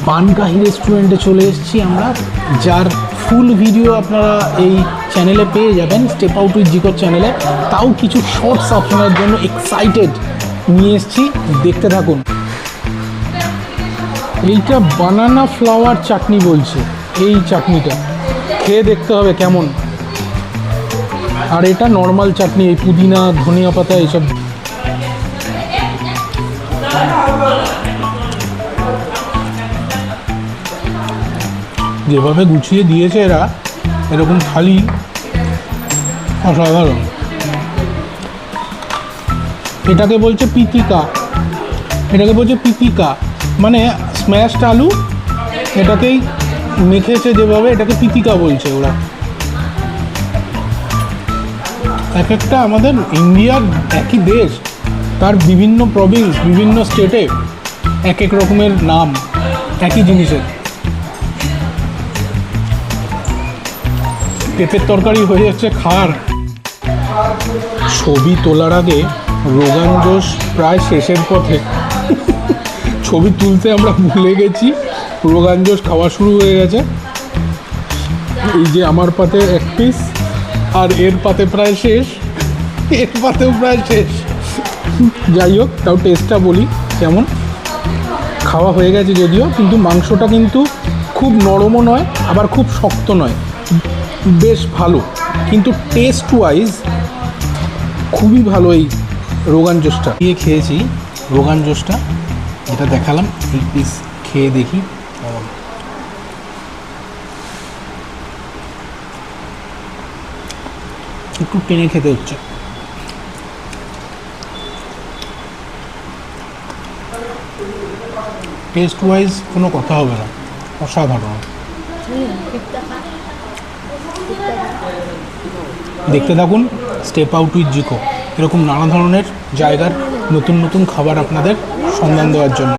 বানগাহি রেস্টুরেন্টে চলে এসেছি আমরা, যার ফুল ভিডিও আপনারা এই চ্যানেলে পেয়ে যাবেন, স্টেপ আউট উইথ জিকোর চ্যানেলে। তাও কিছু শর্টস আপনাদের জন্য এক্সাইটেড নিয়ে এসেছি, দেখতে থাকুন। এইটা বানানা ফ্লাওয়ার চাটনি বলছে, এই চাটনিটা খেয়ে দেখতে হবে কেমন। আর এটা নর্মাল চাটনি, এই পুদিনা ধনিয়া পাতা এইসব। যেভাবে গুছিয়ে দিয়েছে এরা, এরকম খালি অসাধারণ। এটাকে বলছে পিতিকা, এটাকে বলছে পিতিকা, মানে স্ম্যাশড আলু, এটাকেই মেখেছে যেভাবে, এটাকে পিতিকা বলছে ওরা। এক একটা আমাদের ইন্ডিয়ার একই দেশ, তার বিভিন্ন প্রভিন্স, বিভিন্ন স্টেটে এক এক রকমের নাম একই জিনিসের। পেঁপের তরকারি হয়ে যাচ্ছে খার। ছবি তোলার আগে রোগান জোশ প্রায় শেষের পথে। ছবি তুলতে আমরা ভুলে গেছি, রোগান জোশ খাওয়া শুরু হয়ে গেছে। এই যে আমার পাতে এক পিস, আর এর পাতে প্রায় শেষ, এর পাতেও প্রায় শেষ। যাই হোক, তাও টেস্টটা বলি কেমন। খাওয়া হয়ে গেছে যদিও, কিন্তু মাংসটা কিন্তু খুব নরমও নয়, আবার খুব শক্ত নয়, বেশ ভালো। কিন্তু টেস্ট ওয়াইজ খুবই ভালো এই রোগান জোশটা। দিয়ে খেয়েছি রোগান জোশটা, যেটা দেখালাম, এই পিস খেয়ে দেখি। একটু টেনে খেতে হচ্ছে। টেস্ট ওয়াইজ কোনো কথা হবে না, অসাধারণ। দেখতে থাকুন স্টেপ আউট উইথ জিকো, এরকম নানা ধরনের জায়গার নতুন নতুন খাবার আপনাদের সন্ধান দেওয়ার জন্য।